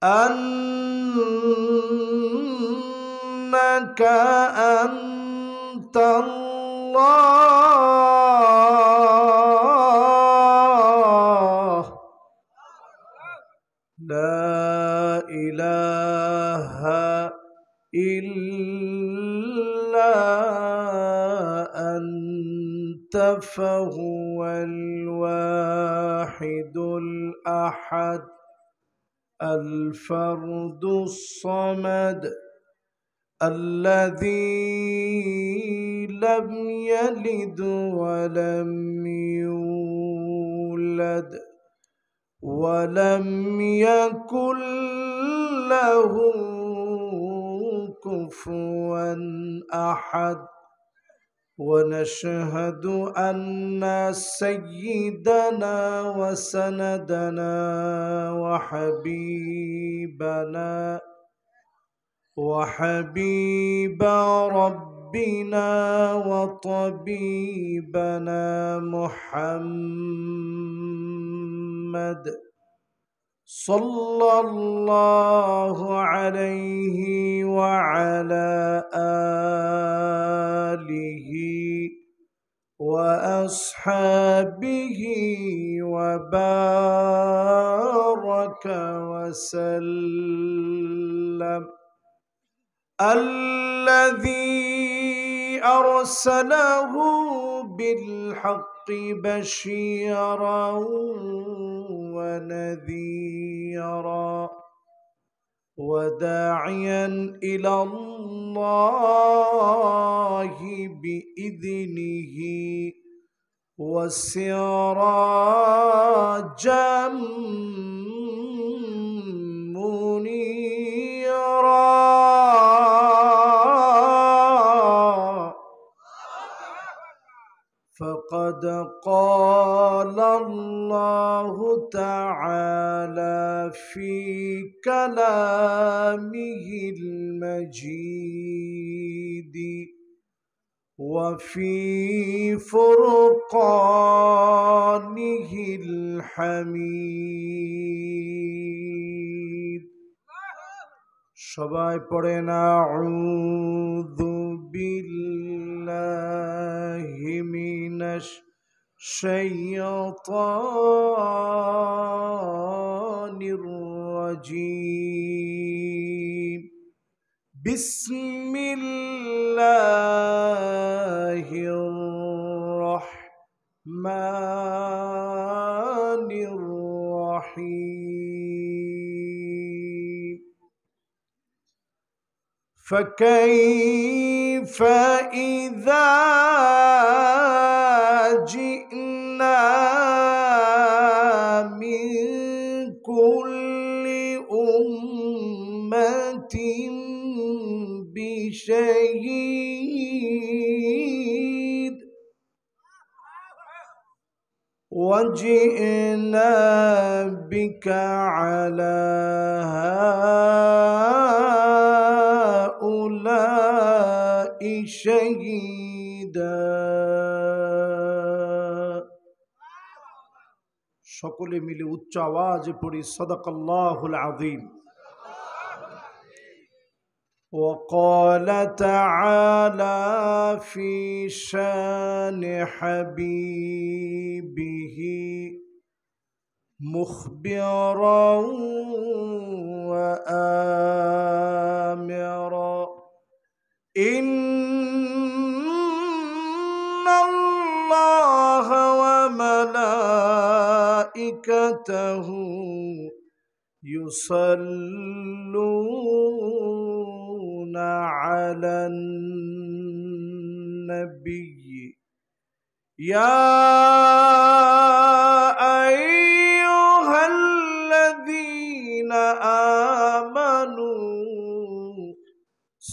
أنك أنت الله لا إله إلا أنت فهو الواحد الأحد الفرد الصمد الذي لم يلد ولم يولد ولم يكن له كفوا أحد. ونشهد أن سيدنا وسندنا وحبيب ربنا وطبيبنا محمد صلى الله عليه وعلى آله وأصحابه وبارك وسلم. الذي أرسله بالحق بشيرا ونذيرا وداعيا إلى الله بإذنه وسراجا منيرا. فقد قال الله تعالى في كلامه المجيد وفي فرقانه الحميد. সবাই পড়েন আউযু বিল্লাহি মিনাশ শাইতানির রাজীম। বিসমিল্লাহির রহমানির রহিম। فكيف إذا جئنا من كل أمة بشهيد وجئنا بك على هؤلاء شهيدا। সকলে মিলে উচ্চ আওয়াজে পড়ি সাদাকাল্লাহুল আযীম। وقال تعالى في شان حبيبه مخبرا وآمرا إن الله وملائكته يصلون على النبي يا أيها الذين آمنوا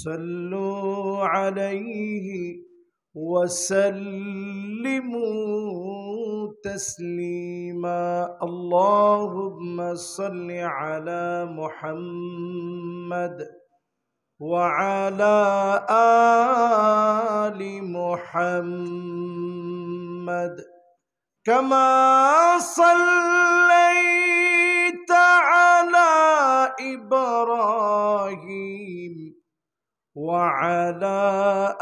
صلوا عليه وسلموا تسليما اللهم صل على محمد وعلى آل محمد كما صليت على إبراهيم وعلى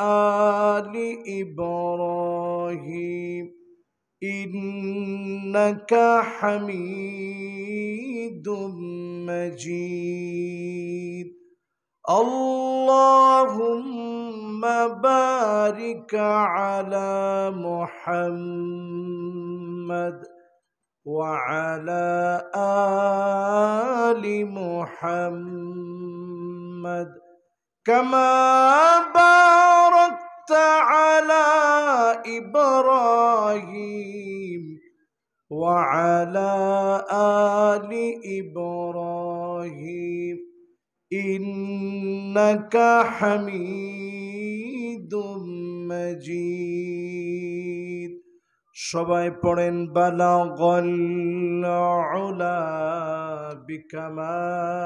آل إبراهيم إنك حميد مجيد اللهم بارك على محمد وعلى آل محمد كما باركت على إبراهيم وعلى آل إبراهيم إنك حميد مجيد সবাই পড়েন বালাগাল উলা বিকামালিহি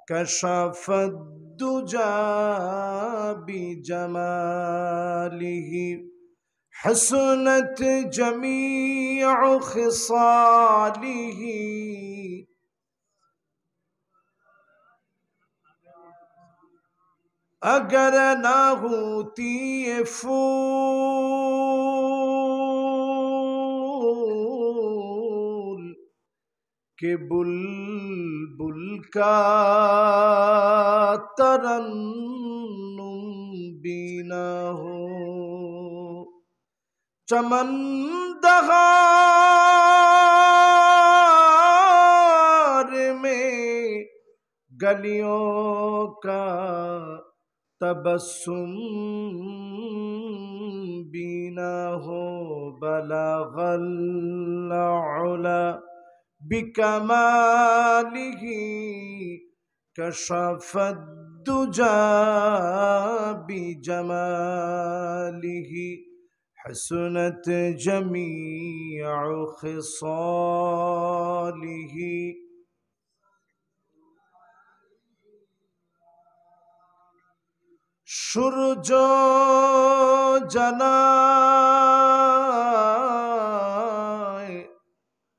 কাশাফাদ দুজা বিজামালিহি حسنت جميع خصاله اگر نہ ہوتی یہ پھول کہ بلبل کا ترنم بھی نہ ہو چمن دہار میں گلیوں کا تبسم بھی نہ ہو بلغ العلا بکمالہ کشف الدجا بجمالہ حسنت جمیع خصالہ সূর্য জানায়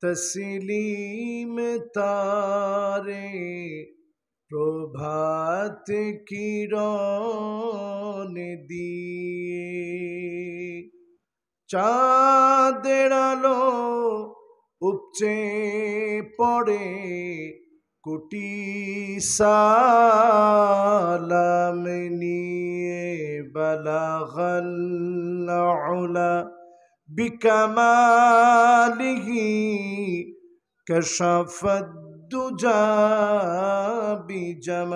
তসলিম তারে প্রভাত কিরণ দিয়ে চাঁদের আলো উপচে পড়ে কোটি সালাম নিয়ে বালাগাল উলা বিকামালিহি কাশাফাদ দুজা বিজামালিহি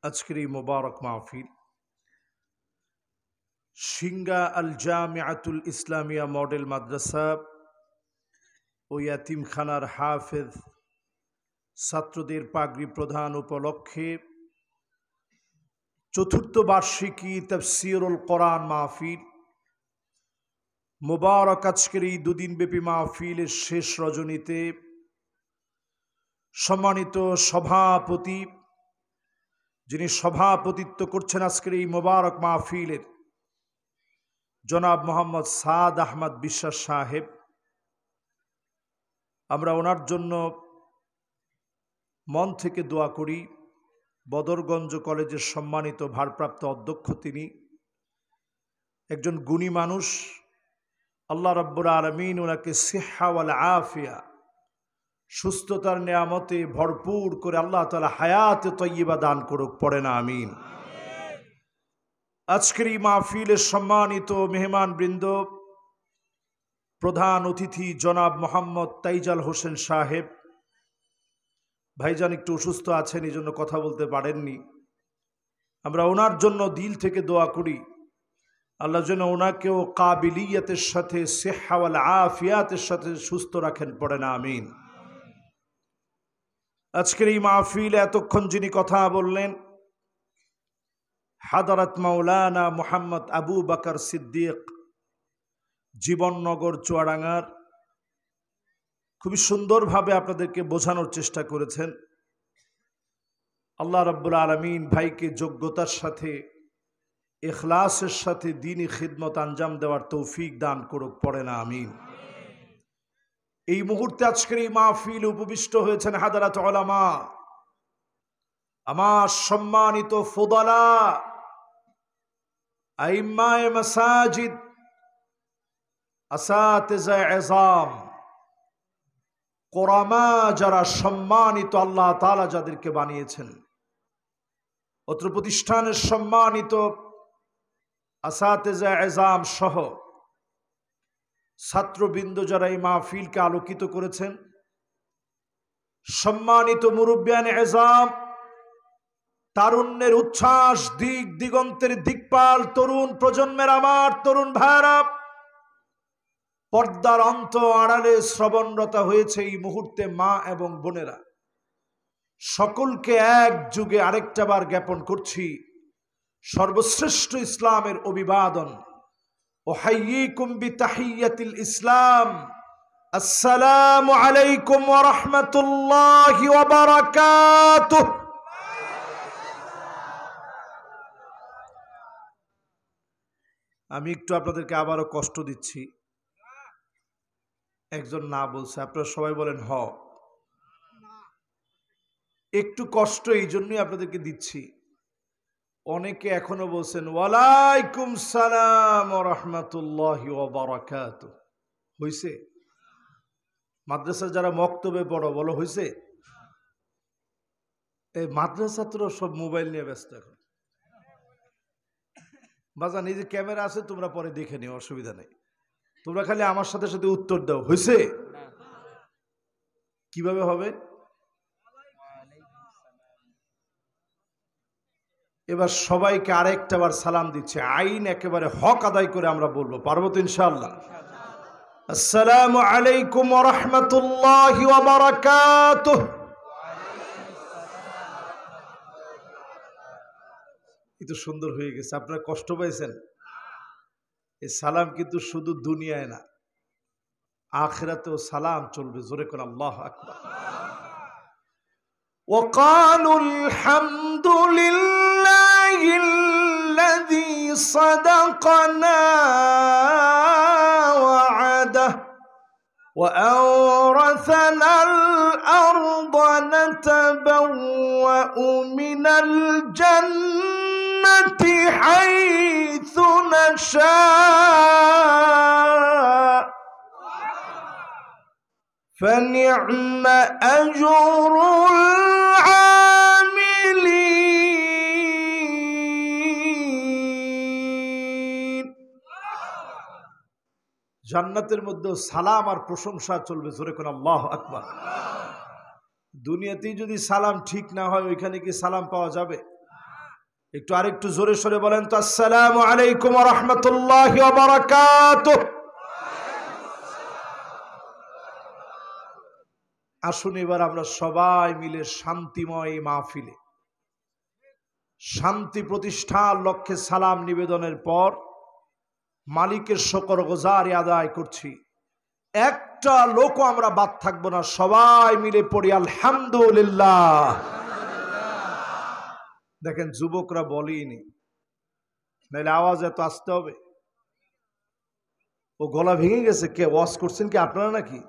আজকের এই মোবারক মাহফিল সিঙ্গা আল জামিআতুল ইসলামিয়া মডেল মাদ্রাসা ও ইয়াতিমখানার হাফেজ ছাত্রদের পাগড়ি প্রদান উপলক্ষে চতুর্থ বার্ষিকী তাফসীরুল কোরআন মাহফিল মোবারক আজকের এই দুদিনব্যাপী মাহফিলের শেষ রজনীতে সম্মানিত সভাপতি যিনি সভাপতিত্ব করছেন আজকের এই মোবারক মাহফিলের জনাব মোহাম্মদ সাদ আহমদ বিশ্বাস সাহেব, আমরা ওনার জন্য মন থেকে দোয়া করি। বদরগঞ্জ কলেজের সম্মানিত ভারপ্রাপ্ত অধ্যক্ষ, তিনি একজন গুণী মানুষ। আল্লাহ রাব্বুল আলামিন ওনাকে সিহ্হা ওয়াল আফিয়া, সুস্থতার নেয়ামতে ভরপুর করে আল্লাহ তাআলা হায়াতে তয়্যিবা দান করুক, পড়ে না আমিন। আজকের এই মাহফিলের সম্মানিত মেহমান বৃন্দ, প্রধান অতিথি জনাব মোহাম্মদ তাইজাল হোসেন সাহেব, ভাইজান একটু অসুস্থ আছেন, এই জন্য কথা বলতে পারেননি। আমরা ওনার জন্য দিল থেকে দোয়া করি, আল্লাহ যেন ওনাকেও কাবিলিয়াতের সাথে সিহ্হা ওয়াল আফিয়াতের সাথে সুস্থ রাখেন, পড়ে না আমিন। আজকের এই মাহফিলে এতক্ষণ যিনি কথা বললেন, হাদারাত মাওলানা মুহাম্মদ আবু বকর সিদ্দিক, জীবননগর চুয়াডাঙ্গার, খুবই সুন্দরভাবে আপনাদেরকে বোঝানোর চেষ্টা করেছেন। আল্লাহ রাব্বুল আলামিন ভাইকে যোগ্যতার সাথে ইখলাসের সাথে দ্বীনি খিদমত আঞ্জাম দেওয়ার তৌফিক দান করুক, পড়ে না আমিন। এই মুহূর্তে আজকের এই মাহফিল উপবিষ্ট হয়েছেন হাদারাত উলামা, আমার সম্মানিত ফুদালা, আইম্মায়ে মাসাজিদ, আসাতিজা ইজাম, কোরামা, যারা সম্মানিত আল্লাহ তাআলা যাদেরকে বানিয়েছেন, অত্র প্রতিষ্ঠানের সম্মানিত আসাতিজা ইজাম সহ ছাত্রবৃন্দ যারা এই মাহফিলকে আলোকিত করেছেন, সম্মানিত মুরব্বিয়ান ইজাম, তারুণ্যের উচ্ছ্বাস, দিক দিগন্তের দিকপাল তরুণ প্রজন্মের আমার তরুণ ভাইরা, পর্দার অন্ত আড়ালে শ্রবণরতা হয়েছে এই মুহূর্তে মা এবং বোনেরা, সকলকে এক যুগে আরেকটা বার জ্ঞাপন করছি সর্বশ্রেষ্ঠ ইসলামের অভিবাদন। উহাইয়িকুম বিতাহিয়াতিল ইসলাম, আসসালামু আলাইকুম ওয়া রাহমাতুল্লাহি ওয়া বারাকাতুহু। আমি একটু আপনাদেরকে আবারও কষ্ট দিচ্ছি। একজন না বলছে, আপনারা সবাই বলেন হ। একটু কষ্ট এই জন্যই আপনাদেরকে দিচ্ছি। অনেকে এখনো বলছেন ওয়ালাইকুম সালাম ওয়া রাহমাতুল্লাহি ওয়া বারাকাতুহু। হইছে? মাদ্রাসার যারা মক্তবে পড়ো বলো হইছে? এই মাদ্রাসা ছাত্র সব মোবাইল নিয়ে ব্যস্ত এখন। বাজান, এই যে ক্যামেরা আছে তোমরা পরে দেখে নিও, অসুবিধা নেই। তোমরা খালি আমার সাথে সাথে উত্তর দাও, হইছে? কিভাবে হবে? এবার সবাইকে আরেকটা বার সালাম দিচ্ছে, আইন একেবারে হক আদায় করে আমরা বলবো, পারবো তো ইনশাআল্লাহ? আসসালামু আলাইকুম ওয়া রাহমাতুল্লাহি ওয়া বারাকাতুহু। এটা সুন্দর হয়ে গেছে। আপনারা কষ্ট পাইছেন? এই সালাম কিন্তু শুধু দুনিয়ায় না, আখিরাতেও সালাম চলবে। জোরে করে আল্লাহু আকবার। وقالوا الحمد لله الذي صدقنا وعده وأورثنا الأرض نتبوأ من الجنة حيث نشاء فنعم أجر العاملين। জান্নাতের মধ্যে সালাম আর প্রশংসা চলবে। জোরে কোন আল্লাহু আকবার। দুনিয়াতেই যদি সালাম ঠিক না হয়, ওইখানে কি সালাম পাওয়া যাবে? একটু আরেকটু জোরে সরে বলেন তো, আসসালামু আলাইকুম ওয়া রাহমাতুল্লাহি ওয়া বারাকাতুহু। আসুন এবার আমরা সবাই মিলে শান্তিময় মাহফিলে শান্তি প্রতিষ্ঠার লক্ষ্যে সালাম নিবেদনের পর মালিকের শুকর গুজারি আদায় করছি। একটা লোকও আমরা বাদ থাকবো না, সবাই মিলে পড়ি আলহামদুলিল্লাহ। দেখেন যুবকরা বলেইনি, নাহলে আওয়াজ এত আসতে হবে। ও গলা ভেঙে গেছে। কে ওয়াজ করছেন? কি আপনারা নাকি?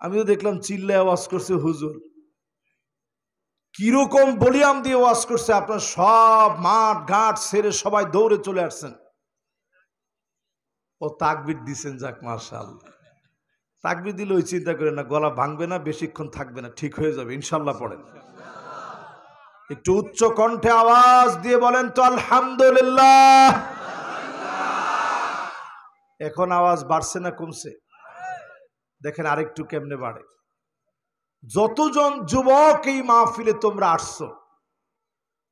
আমিও দেখলাম চিল্লায় আওয়াজ করছে হুজুর। কিরকম বলিয়াম দিয়ে ওয়াজ করছে, আপনার সব মাঠ ঘাট ছেড়ে সবাই দৌড়ে চলে আসছেন। ও তাকবীর দিছেন, যাক মাশাআল্লাহ। তাকবীর দিলে ওই চিন্তা করেন না, গলা ভাঙবে না, বেশিক্ষণ থাকবে না, ঠিক হয়ে যাবে ইনশাল্লাহ। পড়েন একটু উচ্চ কণ্ঠে আওয়াজ দিয়ে বলেন তো আলহামদুলিল্লাহ। এখন আওয়াজ বাড়ছে না কমছে? দেখেন আরেকটু কেমনে বাড়ে। যতজন যুবক এই মাহফিলে তোমরা আসছো,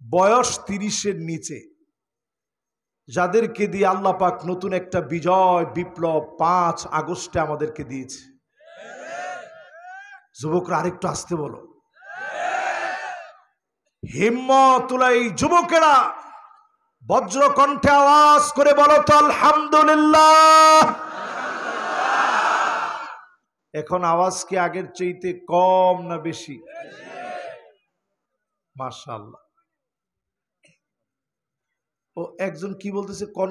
বয়স 30-এর নিচে, যাদেরকে দিয়ে আল্লাহ পাক নতুন একটা বিজয় বিপ্লব 5 আগস্টে আমাদেরকে দিয়েছে, যুবকরা আরেকটু আসতে বলো। হিম্মত এই যুবকেরা বজ্র কণ্ঠে আওয়াজ করে বলো তো আলহামদুলিল্লাহ। এখন আওয়াজ কি আগের চাইতে কম না বেশি? মাশাআল্লাহ। ও একজন কি বলতেছে কন